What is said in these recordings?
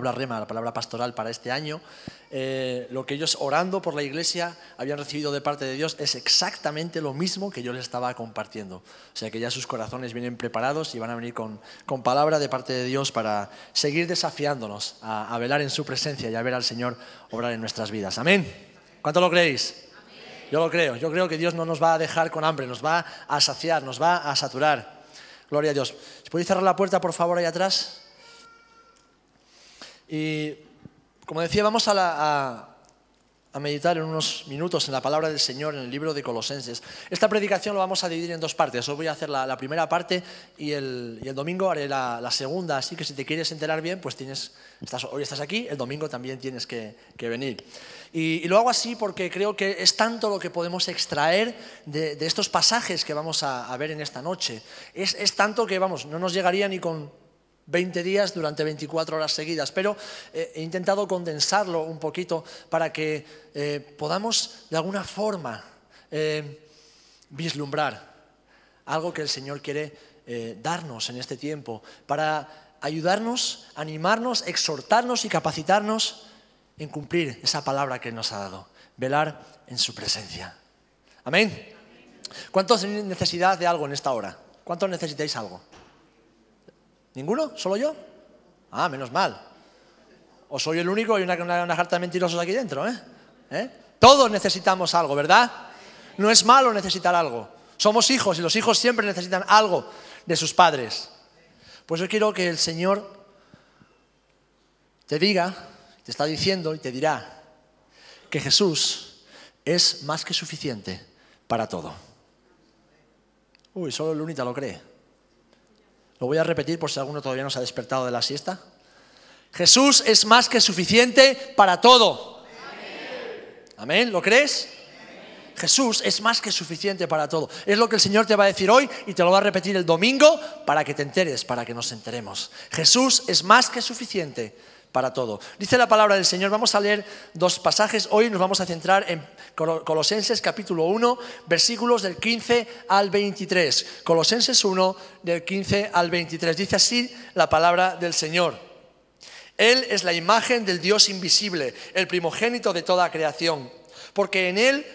palabra rema, la palabra pastoral para este año, lo que ellos orando por la iglesia habían recibido de parte de Dios es exactamente lo mismo que yo les estaba compartiendo. O sea que ya sus corazones vienen preparados y van a venir con palabra de parte de Dios para seguir desafiándonos a velar en su presencia y a ver al Señor obrar en nuestras vidas. Amén. ¿Cuánto lo creéis? Yo creo que Dios no nos va a dejar con hambre, nos va a saciar, nos va a saturar. Gloria a Dios. ¿Se puede cerrar la puerta, por favor, ahí atrás? Y como decía, vamos a meditar en unos minutos en la palabra del Señor en el libro de Colosenses. Esta predicación lo vamos a dividir en dos partes. Hoy voy a hacer la primera parte y el domingo haré la segunda. Así que si te quieres enterar bien, pues hoy estás aquí, el domingo también tienes que venir. Y lo hago así porque creo que es tanto lo que podemos extraer de estos pasajes que vamos a ver en esta noche. Es tanto que, no nos llegaría ni con 20 días durante 24 horas seguidas, pero he intentado condensarlo un poquito para que podamos de alguna forma vislumbrar algo que el Señor quiere darnos en este tiempo, para ayudarnos, animarnos, exhortarnos y capacitarnos en cumplir esa palabra que Él nos ha dado, velar en su presencia. Amén. ¿Cuántos tenéis necesidad de algo en esta hora? ¿Cuántos necesitáis algo? ¿Ninguno? ¿Solo yo? Ah, menos mal. O soy el único y una jarta de mentirosos aquí dentro, ¿eh? Todos necesitamos algo, ¿verdad? No es malo necesitar algo. Somos hijos y los hijos siempre necesitan algo de sus padres. Pues yo quiero que el Señor te diga, te está diciendo y te dirá que Jesús es más que suficiente para todo. Uy, solo el Lunita lo cree. Lo voy a repetir por si alguno todavía no se ha despertado de la siesta. Jesús es más que suficiente para todo. Amén. ¿Lo crees? Jesús es más que suficiente para todo. Es lo que el Señor te va a decir hoy y te lo va a repetir el domingo para que te enteres, para que nos enteremos. Jesús es más que suficiente para todo. Dice la palabra del Señor, vamos a leer dos pasajes. Hoy nos vamos a centrar en Colosenses capítulo 1, versículos del 15 al 23. Colosenses 1, del 15 al 23. Dice así la palabra del Señor. Él es la imagen del Dios invisible, el primogénito de toda creación, porque en Él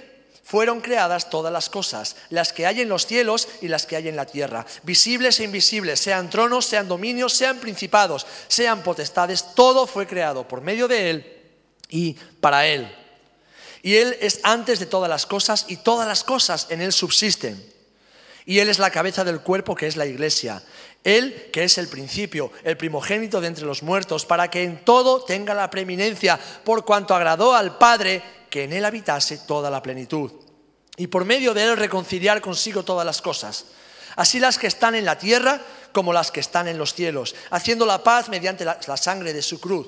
fueron creadas todas las cosas, las que hay en los cielos y las que hay en la tierra, visibles e invisibles, sean tronos, sean dominios, sean principados, sean potestades, todo fue creado por medio de Él y para Él. Y Él es antes de todas las cosas y todas las cosas en Él subsisten. Y Él es la cabeza del cuerpo que es la iglesia. Él que es el principio, el primogénito de entre los muertos, para que en todo tenga la preeminencia, por cuanto agradó al Padre que en Él habitase toda la plenitud. Y por medio de Él reconciliar consigo todas las cosas, así las que están en la tierra como las que están en los cielos, haciendo la paz mediante la sangre de su cruz.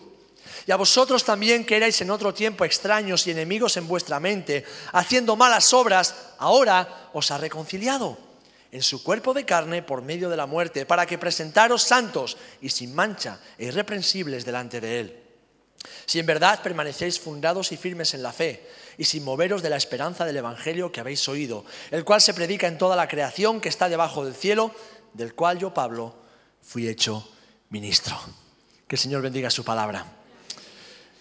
Y a vosotros también que erais en otro tiempo extraños y enemigos en vuestra mente, haciendo malas obras, ahora os ha reconciliado en su cuerpo de carne por medio de la muerte, para que presentaros santos y sin mancha e irreprensibles delante de Él. Si en verdad permanecéis fundados y firmes en la fe, y sin moveros de la esperanza del Evangelio que habéis oído, el cual se predica en toda la creación que está debajo del cielo, del cual yo, Pablo, fui hecho ministro. Que el Señor bendiga su palabra.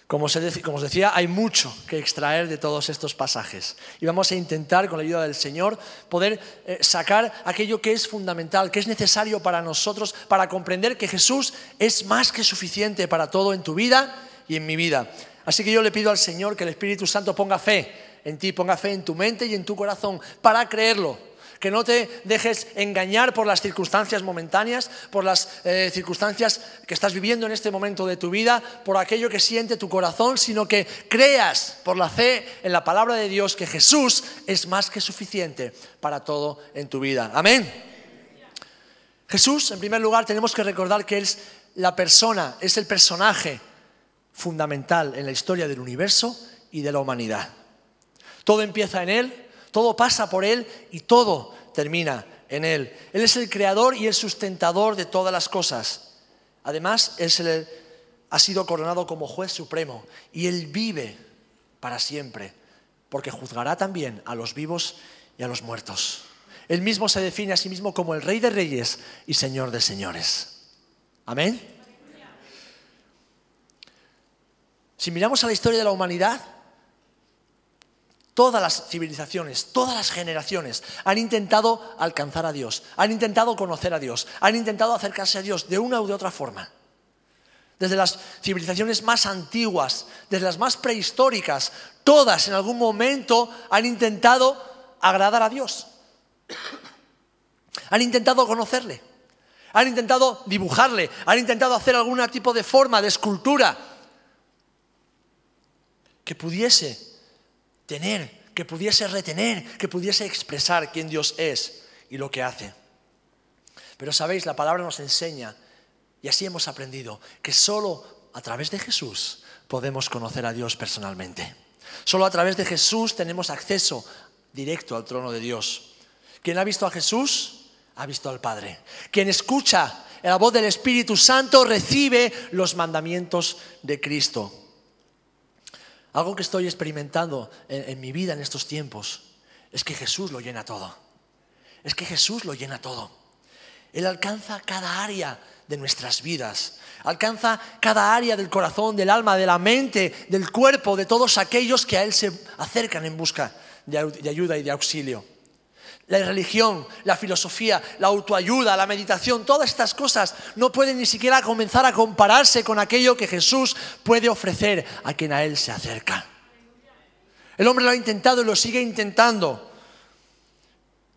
Como os decía, hay mucho que extraer de todos estos pasajes. Y vamos a intentar, con la ayuda del Señor, poder sacar aquello que es fundamental, que es necesario para nosotros, para comprender que Jesús es más que suficiente para todo en tu vida y en mi vida. Así que yo le pido al Señor que el Espíritu Santo ponga fe en ti, ponga fe en tu mente y en tu corazón para creerlo. Que no te dejes engañar por las circunstancias momentáneas, por las circunstancias que estás viviendo en este momento de tu vida, por aquello que siente tu corazón, sino que creas por la fe en la palabra de Dios que Jesús es más que suficiente para todo en tu vida. Amén. Jesús, en primer lugar, tenemos que recordar que Él es la persona, es el personaje fundamental en la historia del universo y de la humanidad. Todo empieza en Él, todo pasa por Él y todo termina en Él. Él es el creador y el sustentador de todas las cosas. Además, Él ha sido coronado como juez supremo y Él vive para siempre, porque juzgará también a los vivos y a los muertos. Él mismo se define a sí mismo como el Rey de Reyes y Señor de Señores. Amén. Si miramos a la historia de la humanidad, todas las civilizaciones, todas las generaciones han intentado alcanzar a Dios, han intentado conocer a Dios, han intentado acercarse a Dios de una u de otra forma. Desde las civilizaciones más antiguas, desde las más prehistóricas, todas en algún momento han intentado agradar a Dios. Han intentado conocerle, han intentado dibujarle, han intentado hacer algún tipo de forma, de escultura que pudiese tener, que pudiese retener, que pudiese expresar quién Dios es y lo que hace. Pero sabéis, la palabra nos enseña, y así hemos aprendido, que solo a través de Jesús podemos conocer a Dios personalmente. Solo a través de Jesús tenemos acceso directo al trono de Dios. Quien ha visto a Jesús, ha visto al Padre. Quien escucha la voz del Espíritu Santo recibe los mandamientos de Cristo. Algo que estoy experimentando en mi vida en estos tiempos es que Jesús lo llena todo. Es que Jesús lo llena todo. Él alcanza cada área de nuestras vidas. Alcanza cada área del corazón, del alma, de la mente, del cuerpo, de todos aquellos que a Él se acercan en busca de ayuda y de auxilio. La religión, la filosofía, la autoayuda, la meditación, todas estas cosas no pueden ni siquiera comenzar a compararse con aquello que Jesús puede ofrecer a quien a Él se acerca. El hombre lo ha intentado y lo sigue intentando,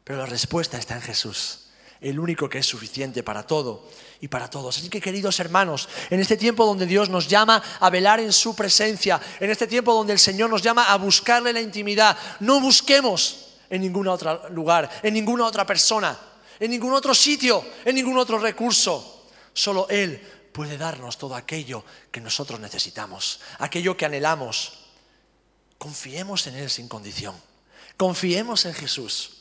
pero la respuesta está en Jesús, el único que es suficiente para todo y para todos. Así que, queridos hermanos, en este tiempo donde Dios nos llama a velar en su presencia, en este tiempo donde el Señor nos llama a buscarle la intimidad, no busquemos en ningún otro lugar, en ninguna otra persona, en ningún otro sitio, en ningún otro recurso. Solo Él puede darnos todo aquello que nosotros necesitamos, aquello que anhelamos. Confiemos en Él sin condición. Confiemos en Jesús.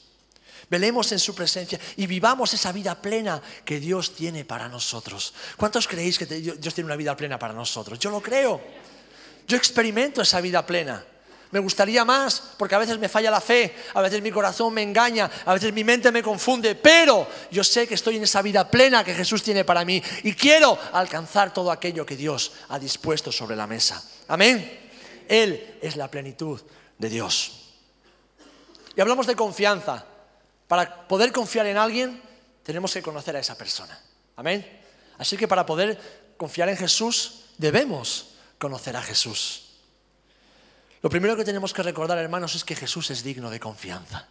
Velemos en su presencia y vivamos esa vida plena que Dios tiene para nosotros. ¿Cuántos creéis que Dios tiene una vida plena para nosotros? Yo lo creo. Yo experimento esa vida plena. Me gustaría más, porque a veces me falla la fe, a veces mi corazón me engaña, a veces mi mente me confunde, pero yo sé que estoy en esa vida plena que Jesús tiene para mí y quiero alcanzar todo aquello que Dios ha dispuesto sobre la mesa. Amén. Él es la plenitud de Dios. Y hablamos de confianza. Para poder confiar en alguien, tenemos que conocer a esa persona. Amén. Así que para poder confiar en Jesús, debemos conocer a Jesús. Lo primero que tenemos que recordar, hermanos, es que Jesús es digno de confianza.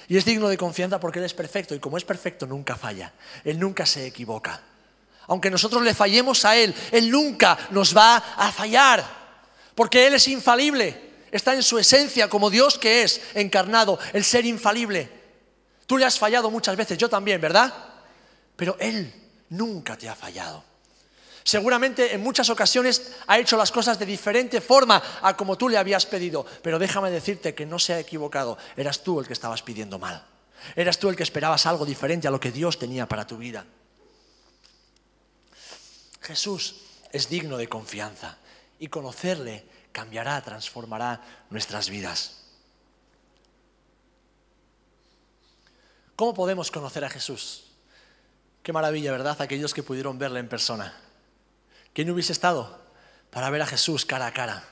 Y es digno de confianza porque Él es perfecto, y como es perfecto nunca falla. Él nunca se equivoca. Aunque nosotros le fallemos a Él, Él nunca nos va a fallar, porque Él es infalible. Está en su esencia como Dios que es, encarnado, el ser infalible. Tú le has fallado muchas veces, yo también, ¿verdad? Pero Él nunca te ha fallado. Seguramente en muchas ocasiones ha hecho las cosas de diferente forma a como tú le habías pedido. Pero déjame decirte que no se ha equivocado. Eras tú el que estabas pidiendo mal. Eras tú el que esperabas algo diferente a lo que Dios tenía para tu vida. Jesús es digno de confianza y conocerle cambiará, transformará nuestras vidas. ¿Cómo podemos conocer a Jesús? Qué maravilla, ¿verdad? Aquellos que pudieron verle en persona. ¿Quién hubiese estado para ver a Jesús cara a cara?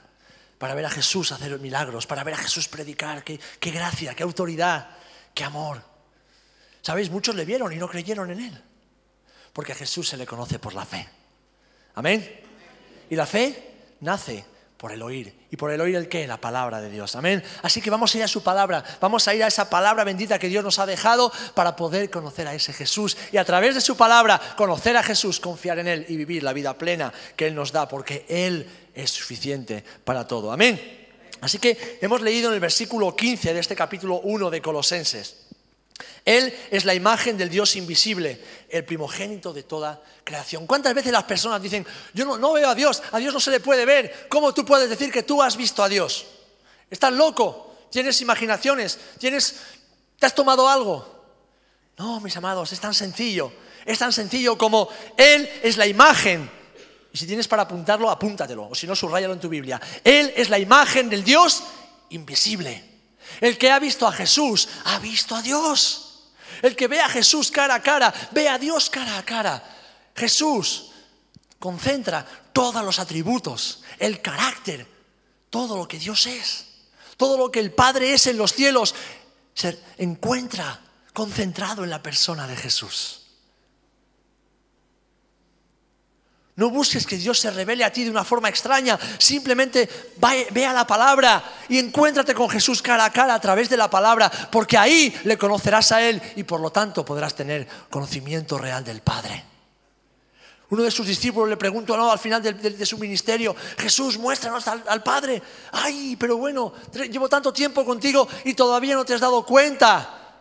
Para ver a Jesús hacer milagros, para ver a Jesús predicar. Qué gracia, qué autoridad, qué amor. ¿Sabéis? Muchos le vieron y no creyeron en Él. Porque a Jesús se le conoce por la fe. ¿Amén? Y la fe nace por el oír. ¿Y por el oír el qué? La palabra de Dios. Amén. Así que vamos a ir a su palabra. Vamos a ir a esa palabra bendita que Dios nos ha dejado para poder conocer a ese Jesús. Y a través de su palabra conocer a Jesús, confiar en Él y vivir la vida plena que Él nos da. Porque Él es suficiente para todo. Amén. Así que hemos leído en el versículo 15 de este capítulo 1 de Colosenses. Él es la imagen del Dios invisible, el primogénito de toda creación. ¿Cuántas veces las personas dicen, yo no veo a Dios no se le puede ver? ¿Cómo tú puedes decir que tú has visto a Dios? ¿Estás loco? ¿Tienes imaginaciones? ¿Te has tomado algo? No, mis amados, es tan sencillo como Él es la imagen. Y si tienes para apuntarlo, apúntatelo, o si no, subráyalo en tu Biblia. Él es la imagen del Dios invisible. El que ha visto a Jesús, ha visto a Dios. El que ve a Jesús cara a cara, ve a Dios cara a cara. Jesús concentra todos los atributos, el carácter, todo lo que Dios es, todo lo que el Padre es en los cielos, se encuentra concentrado en la persona de Jesús. No busques que Dios se revele a ti de una forma extraña. Simplemente ve a la palabra y encuéntrate con Jesús cara a cara a través de la palabra, porque ahí le conocerás a Él y por lo tanto podrás tener conocimiento real del Padre. Uno de sus discípulos le preguntó al final de su ministerio: Jesús, muéstranos al Padre. Ay, pero bueno, llevo tanto tiempo contigo y todavía no te has dado cuenta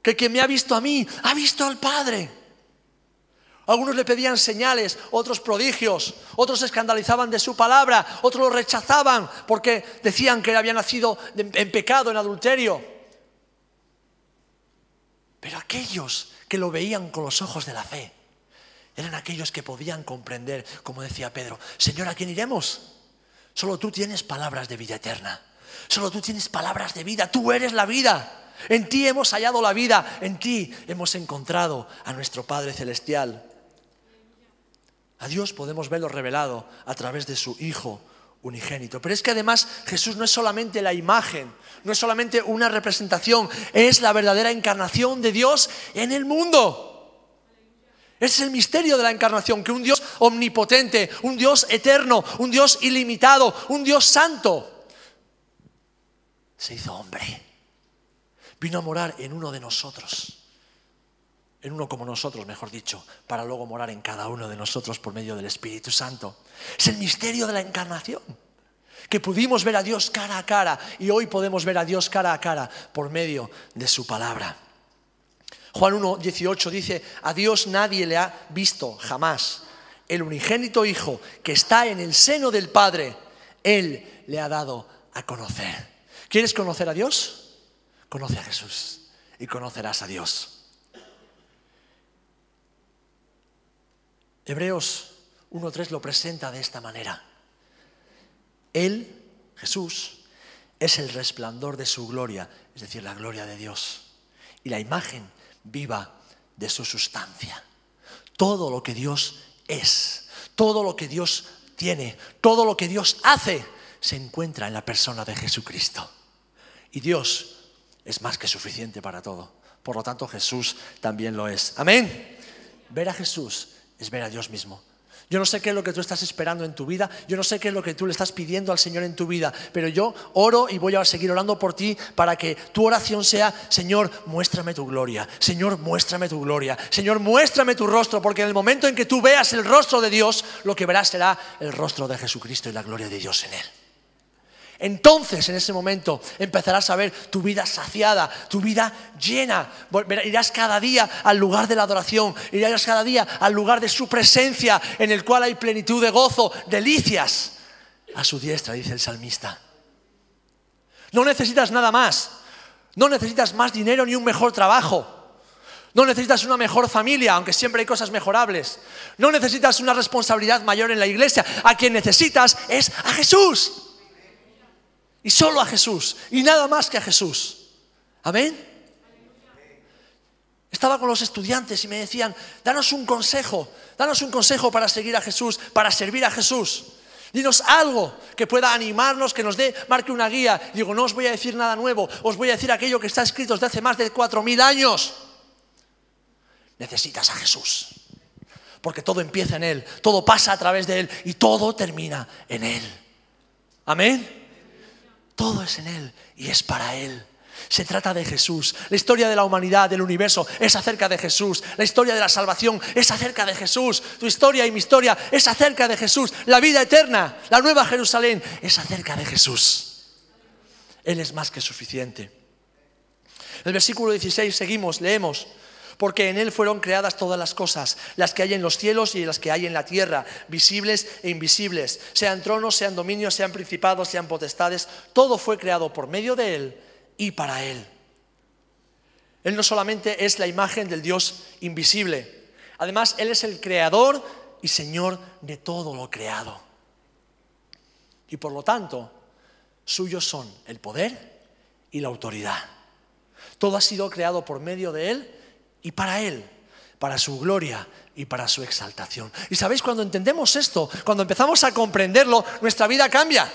que el que me ha visto a mí, ha visto al Padre. Algunos le pedían señales, otros prodigios, otros se escandalizaban de su palabra, otros lo rechazaban porque decían que había nacido en pecado, en adulterio. Pero aquellos que lo veían con los ojos de la fe eran aquellos que podían comprender, como decía Pedro: Señor, ¿a quién iremos? Solo tú tienes palabras de vida eterna, solo tú tienes palabras de vida, tú eres la vida. En ti hemos hallado la vida, en ti hemos encontrado a nuestro Padre Celestial. A Dios podemos verlo revelado a través de su Hijo unigénito. Pero es que además Jesús no es solamente la imagen, no es solamente una representación, es la verdadera encarnación de Dios en el mundo. Ese es el misterio de la encarnación, que un Dios omnipotente, un Dios eterno, un Dios ilimitado, un Dios santo, se hizo hombre. Vino a morar en uno de nosotros. En uno como nosotros, mejor dicho, para luego morar en cada uno de nosotros por medio del Espíritu Santo. Es el misterio de la encarnación, que pudimos ver a Dios cara a cara y hoy podemos ver a Dios cara a cara por medio de su palabra. Juan 1:18 dice: a Dios nadie le ha visto jamás. El unigénito Hijo que está en el seno del Padre, Él le ha dado a conocer. ¿Quieres conocer a Dios? Conoce a Jesús y conocerás a Dios. Hebreos 1:3 lo presenta de esta manera: Él, Jesús, es el resplandor de su gloria, es decir, la gloria de Dios, y la imagen viva de su sustancia. Todo lo que Dios es, todo lo que Dios tiene, todo lo que Dios hace, se encuentra en la persona de Jesucristo. Y Dios es más que suficiente para todo. Por lo tanto, Jesús también lo es. Amén. Ver a Jesús es ver a Dios mismo. Yo no sé qué es lo que tú estás esperando en tu vida, yo no sé qué es lo que tú le estás pidiendo al Señor en tu vida, pero yo oro y voy a seguir orando por ti para que tu oración sea: Señor, muéstrame tu gloria, Señor, muéstrame tu gloria, Señor, muéstrame tu rostro, porque en el momento en que tú veas el rostro de Dios, lo que verás será el rostro de Jesucristo y la gloria de Dios en Él. Entonces, en ese momento, empezarás a ver tu vida saciada, tu vida llena. Irás cada día al lugar de la adoración, irás cada día al lugar de su presencia, en el cual hay plenitud de gozo, delicias a su diestra, dice el salmista. No necesitas nada más, no necesitas más dinero ni un mejor trabajo. No necesitas una mejor familia, aunque siempre hay cosas mejorables. No necesitas una responsabilidad mayor en la iglesia. A quien necesitas es a Jesús. Y solo a Jesús, y nada más que a Jesús. Amén. Estaba con los estudiantes y me decían: danos un consejo para seguir a Jesús, para servir a Jesús. Dinos algo que pueda animarnos, que nos marque una guía. Digo: no os voy a decir nada nuevo, os voy a decir aquello que está escrito desde hace más de 4000 años. Necesitas a Jesús, porque todo empieza en Él, todo pasa a través de Él y todo termina en Él. Amén. Todo es en Él y es para Él. Se trata de Jesús. La historia de la humanidad, del universo, es acerca de Jesús. La historia de la salvación es acerca de Jesús. Tu historia y mi historia es acerca de Jesús. La vida eterna, la nueva Jerusalén, es acerca de Jesús. Él es más que suficiente. El versículo 16 leemos: porque en Él fueron creadas todas las cosas, las que hay en los cielos y las que hay en la tierra, visibles e invisibles, sean tronos, sean dominios, sean principados, sean potestades, todo fue creado por medio de Él y para Él. Él no solamente es la imagen del Dios invisible, además Él es el creador y Señor de todo lo creado. Y por lo tanto, suyos son el poder y la autoridad. Todo ha sido creado por medio de Él y para Él, para su gloria y para su exaltación. Y sabéis, cuando entendemos esto, cuando empezamos a comprenderlo, nuestra vida cambia.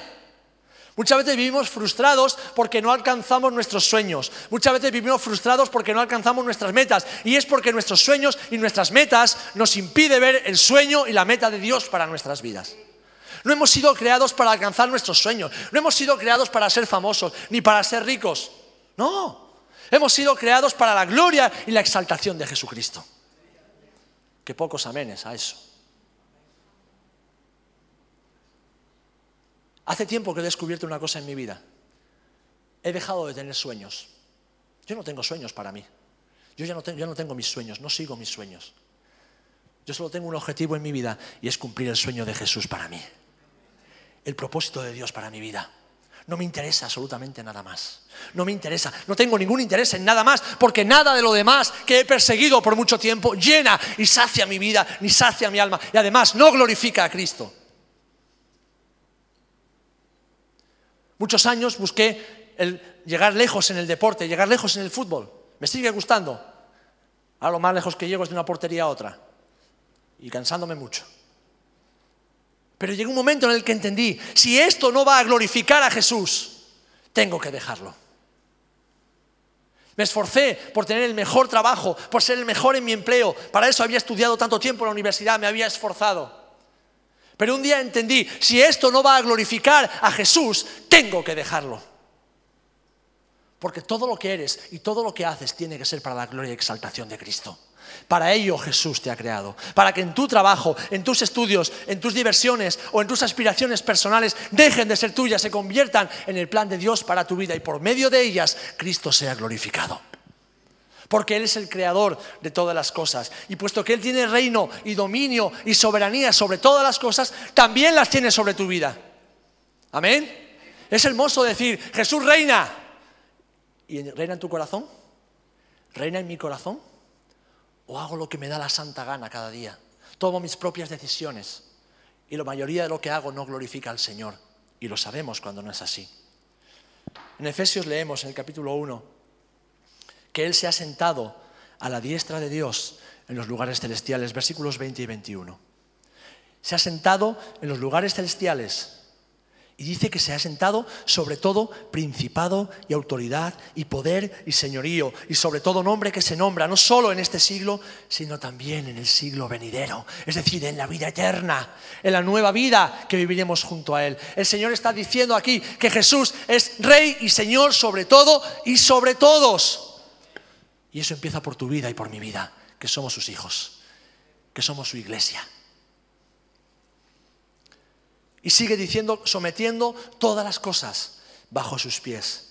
Muchas veces vivimos frustrados porque no alcanzamos nuestros sueños. Muchas veces vivimos frustrados porque no alcanzamos nuestras metas. Y es porque nuestros sueños y nuestras metas nos impiden ver el sueño y la meta de Dios para nuestras vidas. No hemos sido creados para alcanzar nuestros sueños. No hemos sido creados para ser famosos ni para ser ricos. No. Hemos sido creados para la gloria y la exaltación de Jesucristo. Qué pocos amenes a eso. Hace tiempo que he descubierto una cosa en mi vida. He dejado de tener sueños. Yo no tengo sueños para mí. Yo no tengo mis sueños, no sigo mis sueños. Yo solo tengo un objetivo en mi vida y es cumplir el sueño de Jesús para mí. El propósito de Dios para mi vida. No me interesa absolutamente nada más. No me interesa, no tengo ningún interés en nada más, porque nada de lo demás que he perseguido por mucho tiempo llena y sacia mi vida, ni sacia mi alma, y además no glorifica a Cristo. Muchos años busqué el llegar lejos en el deporte, llegar lejos en el fútbol. Me sigue gustando. Ahora lo más lejos que llego es de una portería a otra, y cansándome mucho. Pero llegó un momento en el que entendí, si esto no va a glorificar a Jesús, tengo que dejarlo. Me esforcé por tener el mejor trabajo, por ser el mejor en mi empleo. Para eso había estudiado tanto tiempo en la universidad, me había esforzado. Pero un día entendí, si esto no va a glorificar a Jesús, tengo que dejarlo. Porque todo lo que eres y todo lo que haces tiene que ser para la gloria y exaltación de Cristo. Para ello Jesús te ha creado, para que en tu trabajo, en tus estudios, en tus diversiones o en tus aspiraciones personales dejen de ser tuyas, se conviertan en el plan de Dios para tu vida y por medio de ellas Cristo sea glorificado. Porque Él es el creador de todas las cosas y puesto que Él tiene reino y dominio y soberanía sobre todas las cosas, también las tiene sobre tu vida. ¿Amén? Es hermoso decir, Jesús reina. ¿Y reina en tu corazón? ¿Reina en mi corazón? ¿O hago lo que me da la santa gana cada día? Tomo mis propias decisiones y la mayoría de lo que hago no glorifica al Señor. Y lo sabemos cuando no es así. En Efesios leemos en el capítulo 1 que Él se ha sentado a la diestra de Dios en los lugares celestiales, versículos 20 y 21. Se ha sentado en los lugares celestiales. Y dice que se ha sentado sobre todo principado y autoridad y poder y señorío y sobre todo nombre que se nombra no solo en este siglo sino también en el siglo venidero, es decir, en la vida eterna, en la nueva vida que viviremos junto a Él. El Señor está diciendo aquí que Jesús es Rey y Señor sobre todo y sobre todos. Y eso empieza por tu vida y por mi vida, que somos sus hijos, que somos su iglesia. Y sigue diciendo, sometiendo todas las cosas bajo sus pies.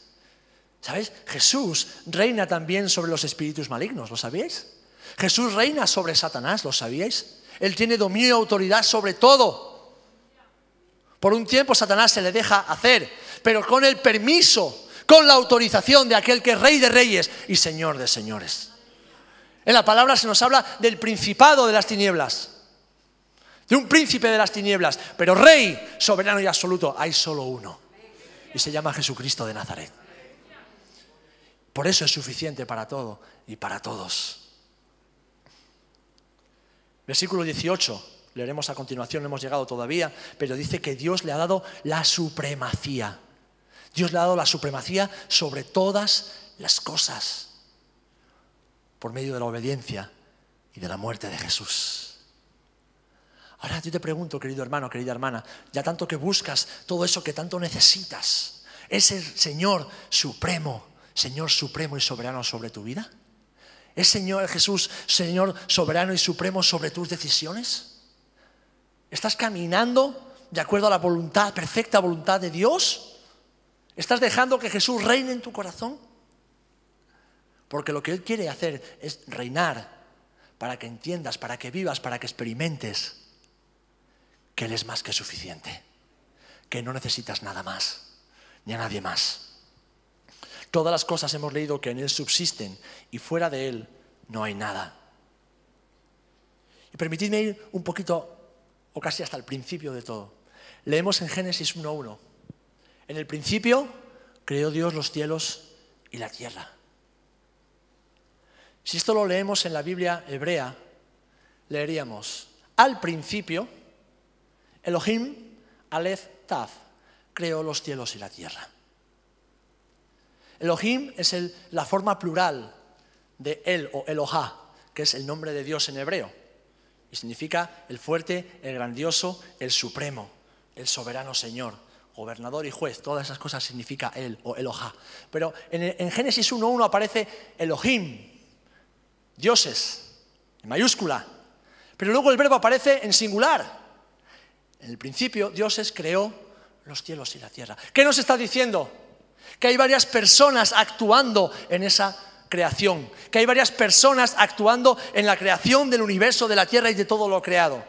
¿Sabéis? Jesús reina también sobre los espíritus malignos, ¿lo sabíais? Jesús reina sobre Satanás, ¿lo sabíais? Él tiene dominio y autoridad sobre todo. Por un tiempo Satanás se le deja hacer, pero con el permiso, con la autorización de aquel que es Rey de Reyes y Señor de Señores. En la palabra se nos habla del principado de las tinieblas. De un príncipe de las tinieblas, pero Rey, soberano y absoluto, hay solo uno. Y se llama Jesucristo de Nazaret. Por eso es suficiente para todo y para todos. Versículo 18, leeremos a continuación, no hemos llegado todavía, pero dice que Dios le ha dado la supremacía. Dios le ha dado la supremacía sobre todas las cosas, por medio de la obediencia y de la muerte de Jesús. Ahora yo te pregunto, querido hermano, querida hermana, ya tanto que buscas todo eso que tanto necesitas, ¿es el Señor supremo y soberano sobre tu vida? ¿Es Señor Jesús, Señor soberano y supremo sobre tus decisiones? ¿Estás caminando de acuerdo a la voluntad, perfecta voluntad de Dios? ¿Estás dejando que Jesús reine en tu corazón? Porque lo que Él quiere hacer es reinar para que entiendas, para que vivas, para que experimentes que Él es más que suficiente, que no necesitas nada más, ni a nadie más. Todas las cosas hemos leído que en Él subsisten y fuera de Él no hay nada. Y permitidme ir un poquito, o casi hasta el principio de todo. Leemos en Génesis 1:1. En el principio creó Dios los cielos y la tierra. Si esto lo leemos en la Biblia hebrea, leeríamos: al principio, Elohim, Aleph, Tav, creó los cielos y la tierra. Elohim es la forma plural de El o Elohá, que es el nombre de Dios en hebreo, y significa el fuerte, el grandioso, el supremo, el soberano Señor, gobernador y juez. Todas esas cosas significa El o Elohá. Pero en Génesis 1:1 aparece Elohim, dioses, en mayúscula, pero luego el verbo aparece en singular. En el principio, Dioses creó los cielos y la tierra. ¿Qué nos está diciendo? Que hay varias personas actuando en esa creación, que hay varias personas actuando en la creación del universo, de la tierra y de todo lo creado.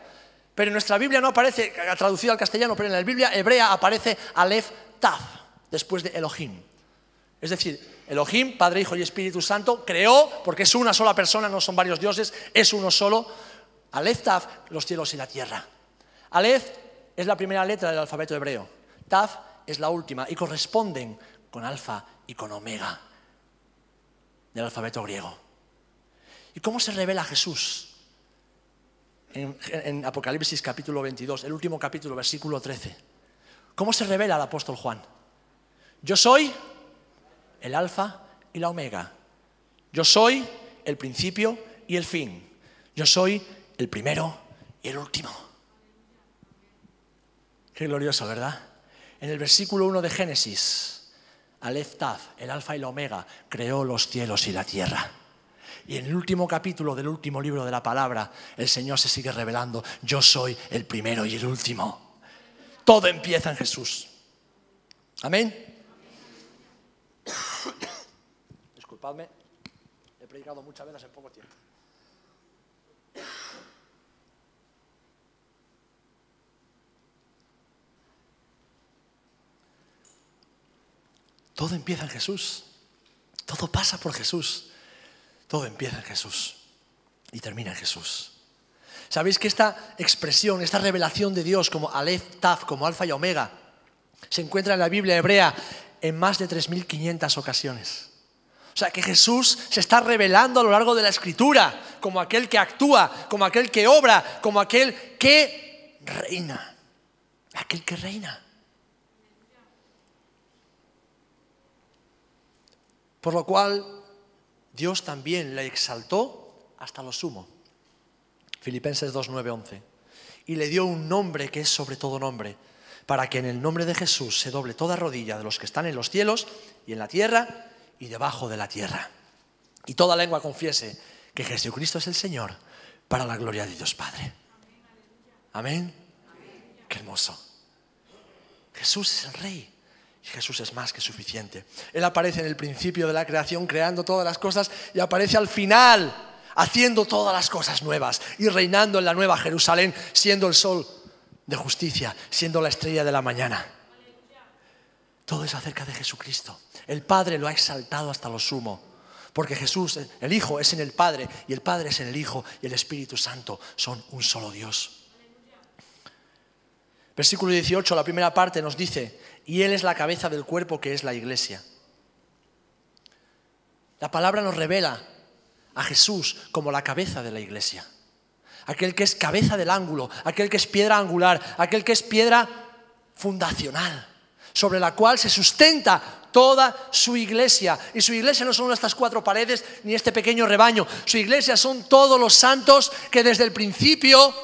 Pero en nuestra Biblia no aparece, traducido al castellano, pero en la Biblia hebrea aparece Aleph Tav, después de Elohim. Es decir, Elohim, Padre, Hijo y Espíritu Santo, creó, porque es una sola persona, no son varios dioses, es uno solo, Aleph Tav, los cielos y la tierra. Aleph es la primera letra del alfabeto hebreo, Tav es la última y corresponden con alfa y con omega del alfabeto griego. ¿Y cómo se revela Jesús? En Apocalipsis capítulo 22, el último capítulo, versículo 13. ¿Cómo se revela el apóstol Juan? Yo soy el alfa y la omega. Yo soy el principio y el fin. Yo soy el primero y el último. Qué glorioso, ¿verdad? En el versículo 1 de Génesis, Aleph Tav, el alfa y la omega, creó los cielos y la tierra. Y en el último capítulo del último libro de la palabra, el Señor se sigue revelando: yo soy el primero y el último. Todo empieza en Jesús. Amén. Disculpadme, he predicado muchas veces en poco tiempo. Todo empieza en Jesús. Todo pasa por Jesús. Todo empieza en Jesús y termina en Jesús. ¿Sabéis que esta expresión, esta revelación de Dios como Aleph, Tav, como alfa y omega, se encuentra en la Biblia hebrea en más de 3.500 ocasiones? O sea, que Jesús se está revelando a lo largo de la Escritura como aquel que actúa, como aquel que obra, como aquel que reina. Aquel que reina. Por lo cual, Dios también le exaltó hasta lo sumo. Filipenses 2:9-11. Y le dio un nombre que es sobre todo nombre, para que en el nombre de Jesús se doble toda rodilla de los que están en los cielos y en la tierra y debajo de la tierra. Y toda lengua confiese que Jesucristo es el Señor, para la gloria de Dios Padre. Amén. Qué hermoso. Jesús es el Rey. Y Jesús es más que suficiente. Él aparece en el principio de la creación creando todas las cosas y aparece al final haciendo todas las cosas nuevas y reinando en la nueva Jerusalén, siendo el sol de justicia, siendo la estrella de la mañana. Todo es acerca de Jesucristo. El Padre lo ha exaltado hasta lo sumo, porque Jesús, el Hijo, es en el Padre y el Padre es en el Hijo y el Espíritu Santo son un solo Dios. Versículo 18, la primera parte nos dice: y Él es la cabeza del cuerpo que es la iglesia. La palabra nos revela a Jesús como la cabeza de la iglesia. Aquel que es cabeza del ángulo, aquel que es piedra angular, aquel que es piedra fundacional, sobre la cual se sustenta toda su iglesia. Y su iglesia no son estas 4 paredes ni este pequeño rebaño. Su iglesia son todos los santos que desde el principio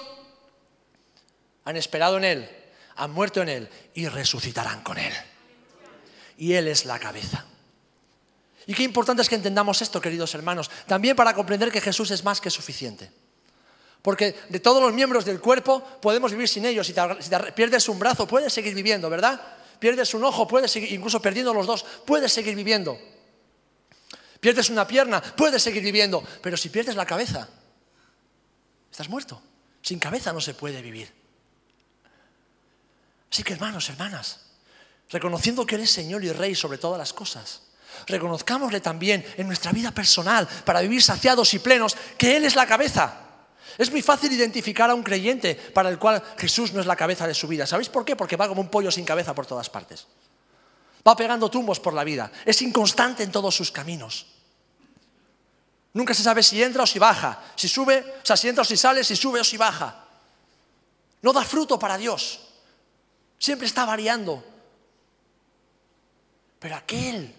han esperado en Él, han muerto en Él y resucitarán con Él. Y Él es la cabeza. Y qué importante es que entendamos esto, queridos hermanos, también para comprender que Jesús es más que suficiente. Porque de todos los miembros del cuerpo podemos vivir sin ellos. Si te pierdes un brazo, puedes seguir viviendo, ¿verdad? Pierdes un ojo, puedes seguir, incluso perdiendo los dos, puedes seguir viviendo. Pierdes una pierna, puedes seguir viviendo. Pero si pierdes la cabeza, estás muerto. Sin cabeza no se puede vivir. Así que hermanos, hermanas, reconociendo que Él es Señor y Rey sobre todas las cosas, reconozcámosle también en nuestra vida personal, para vivir saciados y plenos, que Él es la cabeza. Es muy fácil identificar a un creyente para el cual Jesús no es la cabeza de su vida. ¿Sabéis por qué? Porque va como un pollo sin cabeza por todas partes. Va pegando tumbos por la vida. Es inconstante en todos sus caminos. Nunca se sabe si entra o si baja, si sube, o sea, si entra o si sale, si sube o si baja. No da fruto para Dios. Siempre está variando. Pero aquel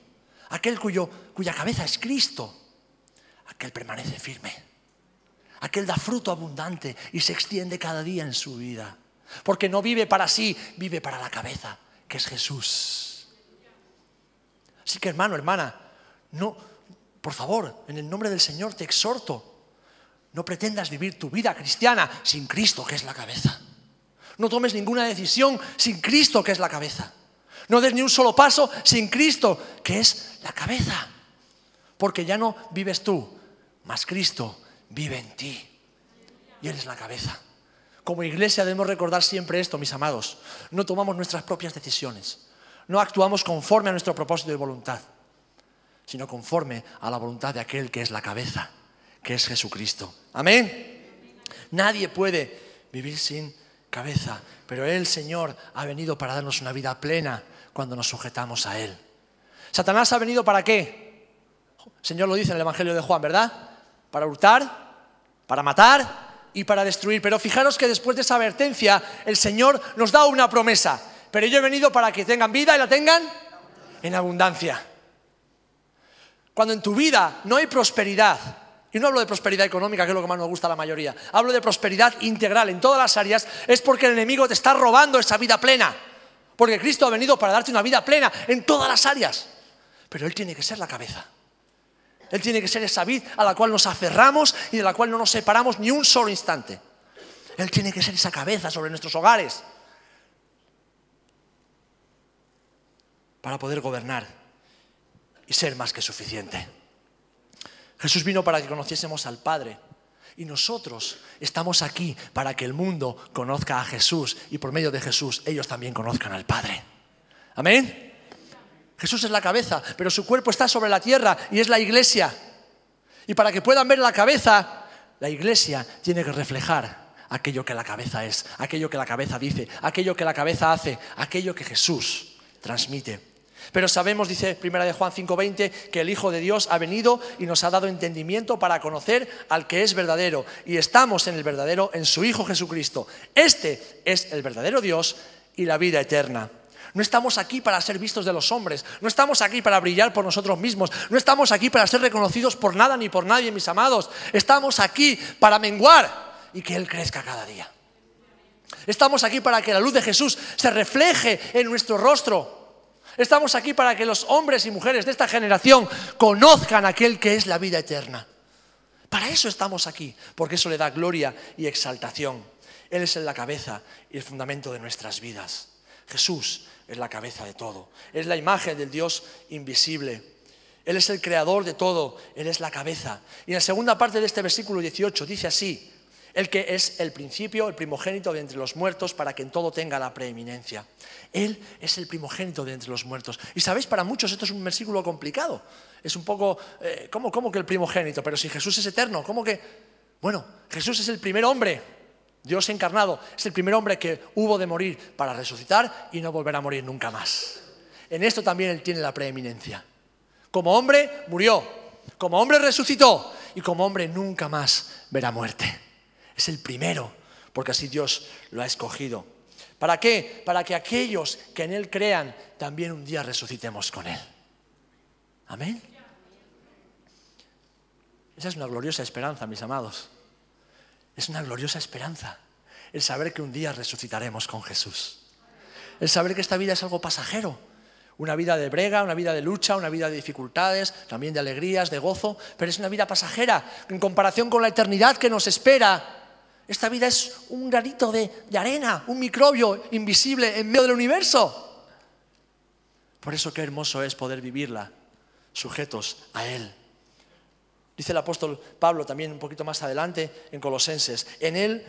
cuya cabeza es Cristo, aquel permanece firme. Aquel da fruto abundante y se extiende cada día en su vida. Porque no vive para sí, vive para la cabeza, que es Jesús. Así que hermano, hermana, no, por favor, en el nombre del Señor te exhorto, no pretendas vivir tu vida cristiana sin Cristo, que es la cabeza. No tomes ninguna decisión sin Cristo, que es la cabeza. No des ni un solo paso sin Cristo, que es la cabeza. Porque ya no vives tú, mas Cristo vive en ti. Y Él es la cabeza. Como iglesia debemos recordar siempre esto, mis amados. No tomamos nuestras propias decisiones. No actuamos conforme a nuestro propósito y voluntad, sino conforme a la voluntad de aquel que es la cabeza, que es Jesucristo. Amén. Nadie puede vivir sin cabeza, pero Él, Señor, ha venido para darnos una vida plena cuando nos sujetamos a Él. ¿Satanás ha venido para qué? El Señor lo dice en el Evangelio de Juan, ¿verdad? Para hurtar, para matar y para destruir. Pero fijaros que después de esa advertencia, el Señor nos da una promesa. Pero yo he venido para que tengan vida y la tengan en abundancia. Cuando en tu vida no hay prosperidad, y no hablo de prosperidad económica, que es lo que más nos gusta a la mayoría, hablo de prosperidad integral en todas las áreas, es porque el enemigo te está robando esa vida plena. Porque Cristo ha venido para darte una vida plena en todas las áreas. Pero Él tiene que ser la cabeza. Él tiene que ser esa vid a la cual nos aferramos y de la cual no nos separamos ni un solo instante. Él tiene que ser esa cabeza sobre nuestros hogares para poder gobernar y ser más que suficiente. Jesús vino para que conociésemos al Padre y nosotros estamos aquí para que el mundo conozca a Jesús y por medio de Jesús ellos también conozcan al Padre. ¿Amén? Jesús es la cabeza, pero su cuerpo está sobre la tierra y es la iglesia. Y para que puedan ver la cabeza, la iglesia tiene que reflejar aquello que la cabeza es, aquello que la cabeza dice, aquello que la cabeza hace, aquello que Jesús transmite. Pero sabemos, dice 1 de Juan 5:20, que el Hijo de Dios ha venido y nos ha dado entendimiento para conocer al que es verdadero. Y estamos en el verdadero, en su Hijo Jesucristo. Este es el verdadero Dios y la vida eterna. No estamos aquí para ser vistos de los hombres, no estamos aquí para brillar por nosotros mismos, no estamos aquí para ser reconocidos por nada ni por nadie, mis amados. Estamos aquí para menguar y que Él crezca cada día. Estamos aquí para que la luz de Jesús se refleje en nuestro rostro. Estamos aquí para que los hombres y mujeres de esta generación conozcan a aquel que es la vida eterna. Para eso estamos aquí, porque eso le da gloria y exaltación. Él es la cabeza y el fundamento de nuestras vidas. Jesús es la cabeza de todo. Es la imagen del Dios invisible. Él es el creador de todo. Él es la cabeza. Y en la segunda parte de este versículo 18 dice así: el que es el principio, el primogénito de entre los muertos, para que en todo tenga la preeminencia. Él es el primogénito de entre los muertos. Y sabéis, para muchos esto es un versículo complicado. Es un poco, ¿cómo que el primogénito? Pero si Jesús es eterno, ¿cómo que? Bueno, Jesús es el primer hombre, Dios encarnado, es el primer hombre que hubo de morir para resucitar y no volverá a morir nunca más. En esto también Él tiene la preeminencia. Como hombre murió, como hombre resucitó y como hombre nunca más verá muerte. Es el primero, porque así Dios lo ha escogido. ¿Para qué? Para que aquellos que en Él crean también un día resucitemos con Él. Amén. Esa es una gloriosa esperanza, mis amados. Es una gloriosa esperanza el saber que un día resucitaremos con Jesús. El saber que esta vida es algo pasajero. Una vida de brega, una vida de lucha, una vida de dificultades, también de alegrías, de gozo, pero es una vida pasajera en comparación con la eternidad que nos espera. Esta vida es un granito de arena, un microbio invisible en medio del universo. Por eso qué hermoso es poder vivirla sujetos a Él. Dice el apóstol Pablo también un poquito más adelante en Colosenses: en Él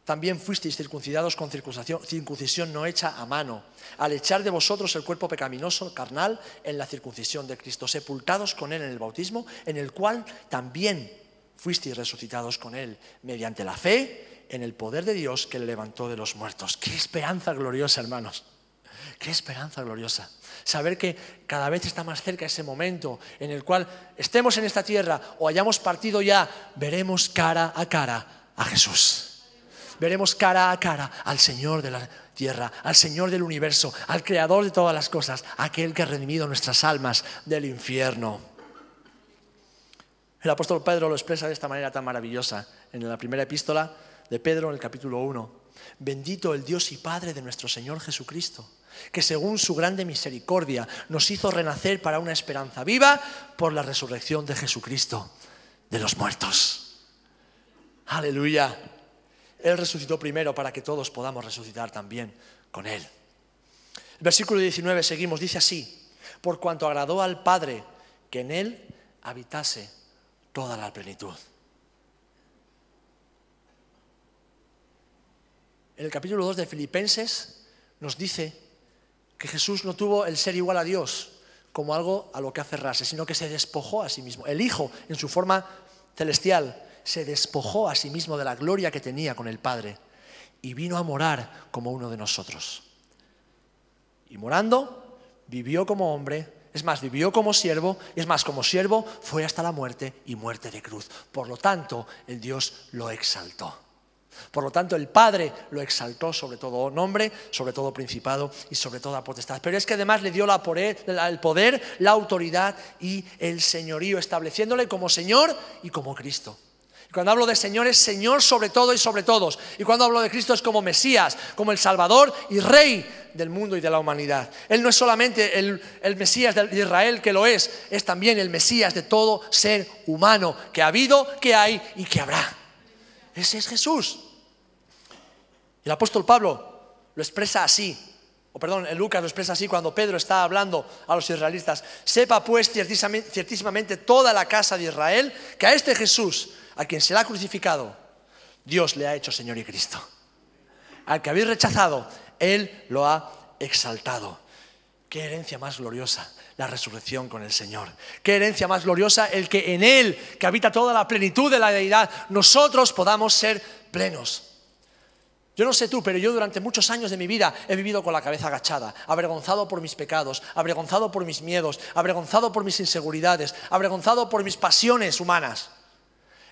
también fuisteis circuncidados con circuncisión no hecha a mano, al echar de vosotros el cuerpo pecaminoso carnal en la circuncisión de Cristo, sepultados con Él en el bautismo, en el cual también fuisteis resucitados con Él mediante la fe en el poder de Dios que le levantó de los muertos. ¡Qué esperanza gloriosa, hermanos! Qué esperanza gloriosa. Saber que cada vez está más cerca ese momento en el cual estemos en esta tierra o hayamos partido ya, veremos cara a cara a Jesús. Veremos cara a cara al Señor de la tierra, al Señor del universo, al Creador de todas las cosas, aquel que ha redimido nuestras almas del infierno. El apóstol Pedro lo expresa de esta manera tan maravillosa en la primera epístola de Pedro, en el capítulo 1. Bendito el Dios y Padre de nuestro Señor Jesucristo, que según su grande misericordia nos hizo renacer para una esperanza viva por la resurrección de Jesucristo de los muertos. Aleluya. Él resucitó primero para que todos podamos resucitar también con Él. El versículo 19 seguimos, dice así: por cuanto agradó al Padre que en Él habitase toda la plenitud. En el capítulo 2 de Filipenses nos dice que Jesús no tuvo el ser igual a Dios como algo a lo que aferrarse, sino que se despojó a sí mismo. El Hijo, en su forma celestial, se despojó a sí mismo de la gloria que tenía con el Padre y vino a morar como uno de nosotros. Y morando, vivió como hombre, es más, vivió como siervo, es más, como siervo fue hasta la muerte y muerte de cruz. Por lo tanto, el Dios lo exaltó. Por lo tanto, el Padre lo exaltó sobre todo nombre, sobre todo principado y sobre toda potestad. Pero es que además le dio el poder, la autoridad y el señorío, estableciéndole como Señor y como Cristo. Y cuando hablo de Señor es Señor sobre todo y sobre todos. Y cuando hablo de Cristo es como Mesías, como el Salvador y Rey del mundo y de la humanidad. Él no es solamente el Mesías de Israel, que lo es también el Mesías de todo ser humano que ha habido, que hay y que habrá. Ese es Jesús. El apóstol Pablo lo expresa así, Lucas lo expresa así cuando Pedro está hablando a los israelitas: sepa pues ciertísimamente toda la casa de Israel que a este Jesús, a quien se le ha crucificado, Dios le ha hecho Señor y Cristo. Al que habéis rechazado, Él lo ha exaltado. Qué herencia más gloriosa la resurrección con el Señor. Qué herencia más gloriosa el que en Él, que habita toda la plenitud de la deidad, nosotros podamos ser plenos. Yo no sé tú, pero yo durante muchos años de mi vida he vivido con la cabeza agachada, avergonzado por mis pecados, avergonzado por mis miedos, avergonzado por mis inseguridades, avergonzado por mis pasiones humanas.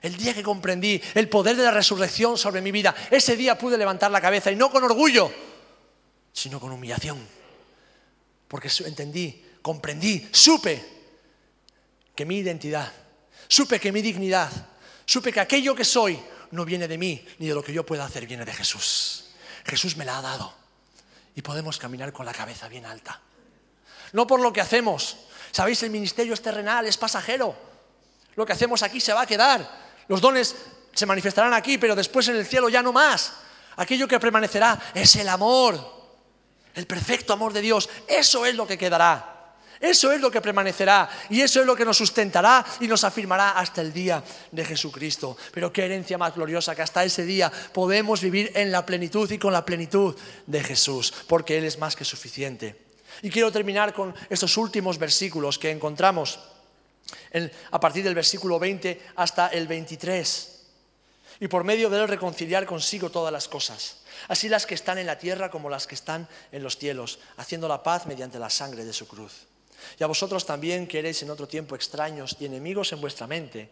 El día que comprendí el poder de la resurrección sobre mi vida, ese día pude levantar la cabeza, y no con orgullo, sino con humillación. Porque comprendí, supe que mi identidad, supe que mi dignidad, supe que aquello que soy no viene de mí ni de lo que yo pueda hacer, viene de Jesús. Jesús me la ha dado y podemos caminar con la cabeza bien alta. No por lo que hacemos. Sabéis, el ministerio es terrenal, es pasajero. Lo que hacemos aquí se va a quedar. Los dones se manifestarán aquí, pero después en el cielo ya no más. Aquello que permanecerá es el amor, el perfecto amor de Dios. Eso es lo que quedará. Eso es lo que permanecerá y eso es lo que nos sustentará y nos afirmará hasta el día de Jesucristo. Pero qué herencia más gloriosa que hasta ese día podemos vivir en la plenitud y con la plenitud de Jesús, porque Él es más que suficiente. Y quiero terminar con estos últimos versículos que encontramos a partir del versículo 20 hasta el 23. Y por medio de Él reconciliar consigo todas las cosas, así las que están en la tierra como las que están en los cielos, haciendo la paz mediante la sangre de su cruz. Y a vosotros también, que erais en otro tiempo extraños y enemigos en vuestra mente,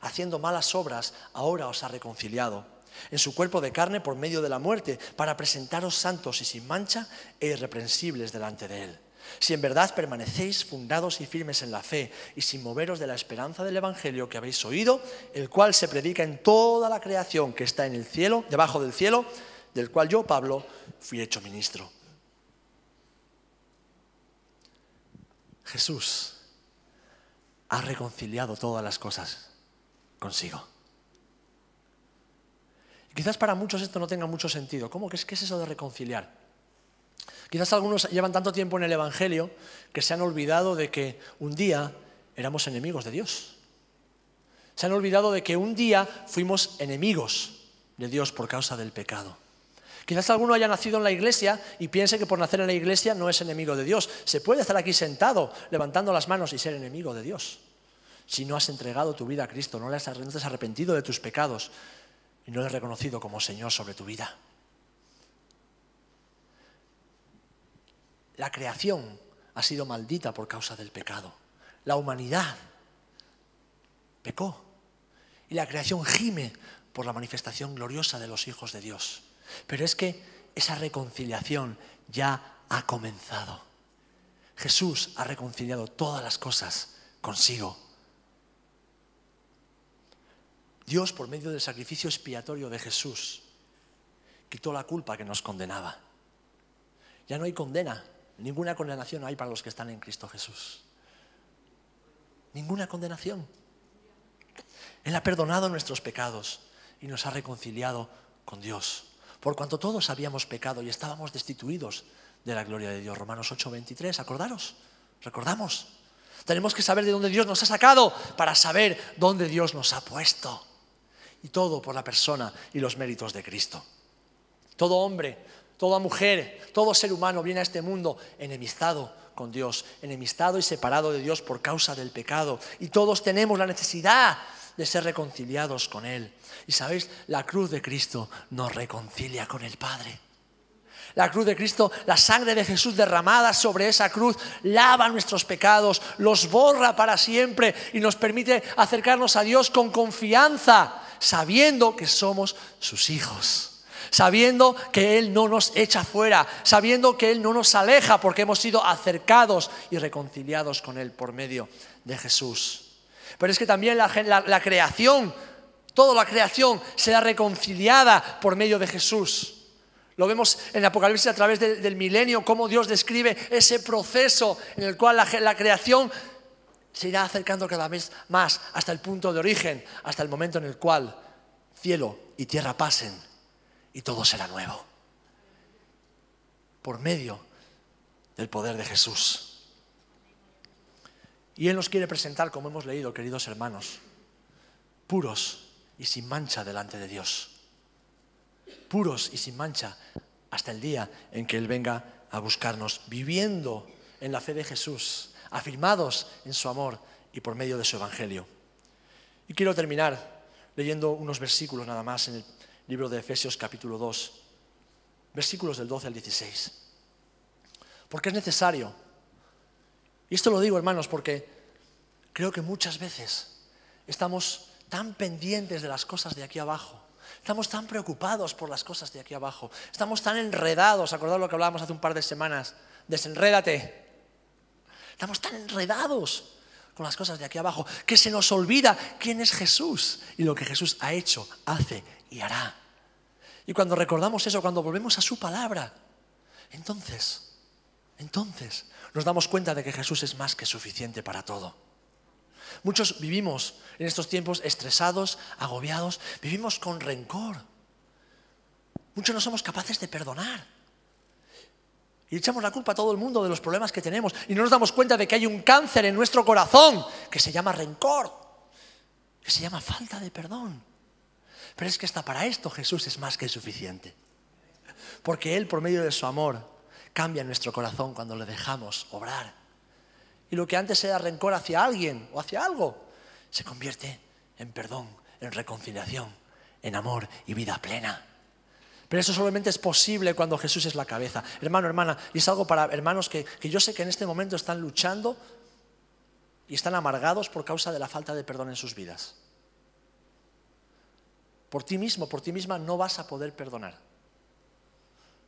haciendo malas obras, ahora os ha reconciliado en su cuerpo de carne por medio de la muerte, para presentaros santos y sin mancha e irreprensibles delante de Él. Si en verdad permanecéis fundados y firmes en la fe y sin moveros de la esperanza del Evangelio que habéis oído, el cual se predica en toda la creación que está en el cielo, debajo del cielo, del cual yo, Pablo, fui hecho ministro. Jesús ha reconciliado todas las cosas consigo. Y quizás para muchos esto no tenga mucho sentido. ¿Cómo? ¿Qué es eso de reconciliar? Quizás algunos llevan tanto tiempo en el Evangelio que se han olvidado de que un día éramos enemigos de Dios. Se han olvidado de que un día fuimos enemigos de Dios por causa del pecado. Quizás alguno haya nacido en la iglesia y piense que por nacer en la iglesia no es enemigo de Dios. Se puede estar aquí sentado, levantando las manos y ser enemigo de Dios. Si no has entregado tu vida a Cristo, no te has arrepentido de tus pecados y no le has reconocido como Señor sobre tu vida. la creación ha sido maldita por causa del pecado. La humanidad pecó y la creación gime por la manifestación gloriosa de los hijos de Dios. Pero es que esa reconciliación ya ha comenzado. Jesús ha reconciliado todas las cosas consigo. Dios, por medio del sacrificio expiatorio de Jesús, quitó la culpa que nos condenaba. Ya no hay condena, ninguna condenación hay para los que están en Cristo Jesús. Ninguna condenación. Él ha perdonado nuestros pecados y nos ha reconciliado con Dios. Por cuanto todos habíamos pecado y estábamos destituidos de la gloria de Dios. Romanos 8:23, ¿acordaros? ¿Recordamos? Tenemos que saber de dónde Dios nos ha sacado para saber dónde Dios nos ha puesto. Y todo por la persona y los méritos de Cristo. Todo hombre, toda mujer, todo ser humano viene a este mundo enemistado con Dios, enemistado y separado de Dios por causa del pecado. Y todos tenemos la necesidad de ser reconciliados con Él. Y sabéis, la cruz de Cristo nos reconcilia con el Padre. La cruz de Cristo, la sangre de Jesús derramada sobre esa cruz, lava nuestros pecados, los borra para siempre y nos permite acercarnos a Dios con confianza, sabiendo que somos sus hijos. Sabiendo que Él no nos echa fuera, sabiendo que Él no nos aleja porque hemos sido acercados y reconciliados con Él por medio de Jesús. Pero es que también la creación, toda la creación será reconciliada por medio de Jesús. Lo vemos en Apocalipsis a través del milenio, cómo Dios describe ese proceso en el cual la creación se irá acercando cada vez más hasta el punto de origen, hasta el momento en el cual cielo y tierra pasen y todo será nuevo. Por medio del poder de Jesús. Y Él nos quiere presentar, como hemos leído, queridos hermanos, puros y sin mancha delante de Dios. Puros y sin mancha hasta el día en que Él venga a buscarnos, viviendo en la fe de Jesús, afirmados en su amor y por medio de su evangelio. Y quiero terminar leyendo unos versículos nada más en el libro de Efesios capítulo 2, versículos del 12 al 16. Porque es necesario, y esto lo digo, hermanos, porque creo que muchas veces estamos tan pendientes de las cosas de aquí abajo, estamos tan preocupados por las cosas de aquí abajo, estamos tan enredados, acordad lo que hablábamos hace un par de semanas, desenrédate. Estamos tan enredados con las cosas de aquí abajo que se nos olvida quién es Jesús y lo que Jesús ha hecho, hace y hará. Y cuando recordamos eso, cuando volvemos a su palabra, entonces nos damos cuenta de que Jesús es más que suficiente para todo. Muchos vivimos en estos tiempos estresados, agobiados, vivimos con rencor. Muchos no somos capaces de perdonar. Y echamos la culpa a todo el mundo de los problemas que tenemos y no nos damos cuenta de que hay un cáncer en nuestro corazón que se llama rencor, que se llama falta de perdón. Pero es que hasta para esto Jesús es más que suficiente. Porque Él, por medio de su amor, cambia nuestro corazón cuando le dejamos obrar. Y lo que antes era rencor hacia alguien o hacia algo, se convierte en perdón, en reconciliación, en amor y vida plena. Pero eso solamente es posible cuando Jesús es la cabeza. Hermano, hermana, y es algo para hermanos que yo sé que en este momento están luchando y están amargados por causa de la falta de perdón en sus vidas. Por ti mismo, por ti misma no vas a poder perdonar.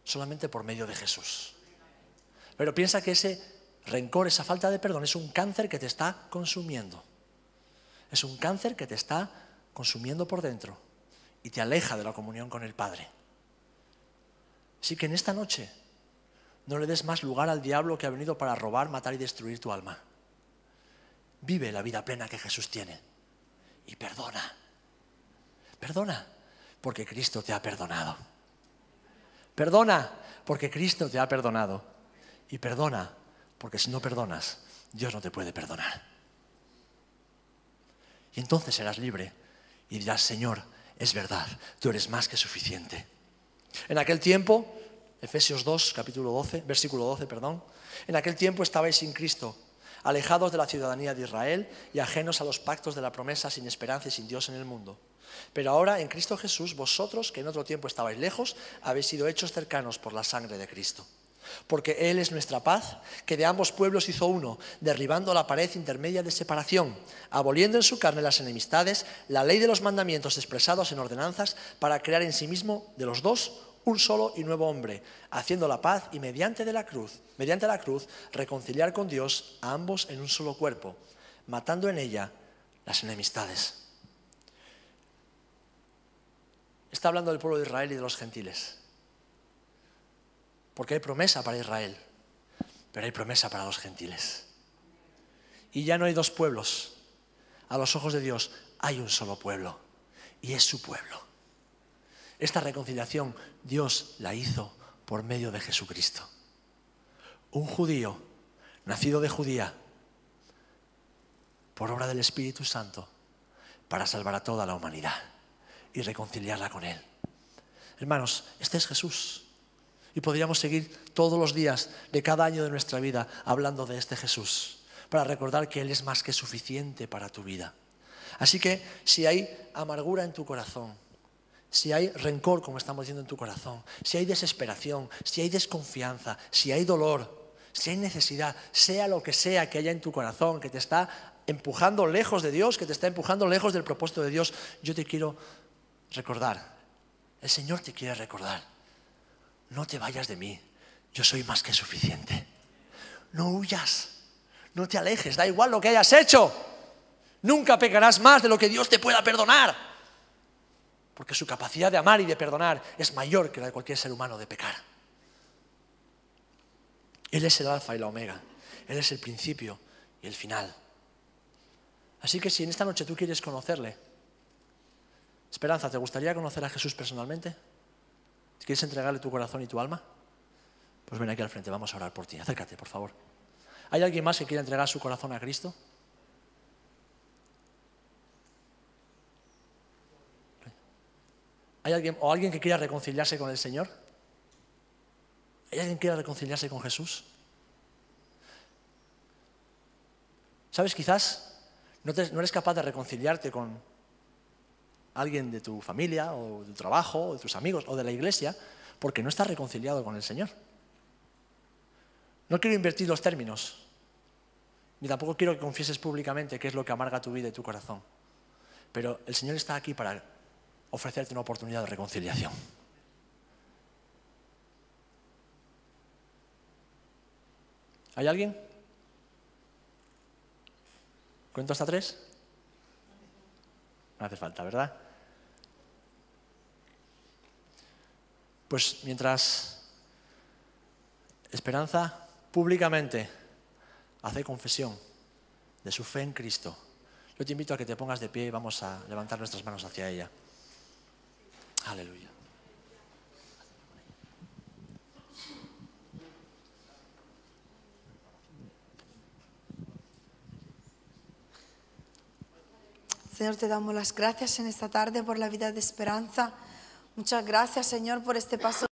Solamente por medio de Jesús. Pero piensa que ese rencor, esa falta de perdón es un cáncer que te está consumiendo. Es un cáncer que te está consumiendo por dentro y te aleja de la comunión con el Padre. Así que en esta noche no le des más lugar al diablo que ha venido para robar, matar y destruir tu alma. Vive la vida plena que Jesús tiene y perdona. Perdona porque Cristo te ha perdonado. Perdona porque Cristo te ha perdonado. Y perdona porque si no perdonas, Dios no te puede perdonar. Y entonces serás libre y dirás: Señor, es verdad, tú eres más que suficiente. En aquel tiempo, Efesios 2, capítulo 12, versículo 12, en aquel tiempo estabais sin Cristo, alejados de la ciudadanía de Israel y ajenos a los pactos de la promesa, sin esperanza y sin Dios en el mundo. Pero ahora en Cristo Jesús, vosotros que en otro tiempo estabais lejos, habéis sido hechos cercanos por la sangre de Cristo. Porque Él es nuestra paz, que de ambos pueblos hizo uno, derribando la pared intermedia de separación, aboliendo en su carne las enemistades, la ley de los mandamientos expresados en ordenanzas, para crear en sí mismo de los dos un solo y nuevo hombre, haciendo la paz y mediante la cruz, reconciliar con Dios a ambos en un solo cuerpo, matando en ella las enemistades. Está hablando del pueblo de Israel y de los gentiles. Porque hay promesa para Israel, pero hay promesa para los gentiles. Y ya no hay dos pueblos. A los ojos de Dios hay un solo pueblo, y es su pueblo. Esta reconciliación Dios la hizo por medio de Jesucristo. Un judío, nacido de judía, por obra del Espíritu Santo, para salvar a toda la humanidad y reconciliarla con Él. Hermanos, este es Jesús. Y podríamos seguir todos los días de cada año de nuestra vida hablando de este Jesús, para recordar que Él es más que suficiente para tu vida. Así que si hay amargura en tu corazón, si hay rencor, como estamos diciendo, en tu corazón, si hay desesperación, si hay desconfianza, si hay dolor, si hay necesidad, sea lo que sea que haya en tu corazón, que te está empujando lejos de Dios, que te está empujando lejos del propósito de Dios, yo te quiero recordar, el Señor te quiere recordar. No te vayas de mí, yo soy más que suficiente. No huyas, no te alejes, da igual lo que hayas hecho. Nunca pecarás más de lo que Dios te pueda perdonar. Porque su capacidad de amar y de perdonar es mayor que la de cualquier ser humano de pecar. Él es el alfa y la omega, Él es el principio y el final. Así que si en esta noche tú quieres conocerle, Esperanza, ¿te gustaría conocer a Jesús personalmente? ¿Quieres entregarle tu corazón y tu alma? Pues ven aquí al frente, vamos a orar por ti. Acércate, por favor. ¿Hay alguien más que quiera entregar su corazón a Cristo? ¿Hay alguien que quiera reconciliarse con el Señor? ¿Hay alguien que quiera reconciliarse con Jesús? ¿Sabes? Quizás no eres capaz de reconciliarte con alguien de tu familia o de tu trabajo o de tus amigos o de la iglesia porque no estás reconciliado con el Señor. No quiero invertir los términos, ni tampoco quiero que confieses públicamente qué es lo que amarga tu vida y tu corazón, pero el Señor está aquí para ofrecerte una oportunidad de reconciliación. ¿Hay alguien? ¿Cuento hasta 3? No hace falta, ¿verdad? Pues mientras Esperanza públicamente hace confesión de su fe en Cristo, yo te invito a que te pongas de pie y vamos a levantar nuestras manos hacia ella. Aleluya. Señor, te damos las gracias en esta tarde por la vida de Esperanza. Muchas gracias, Señor, por este paso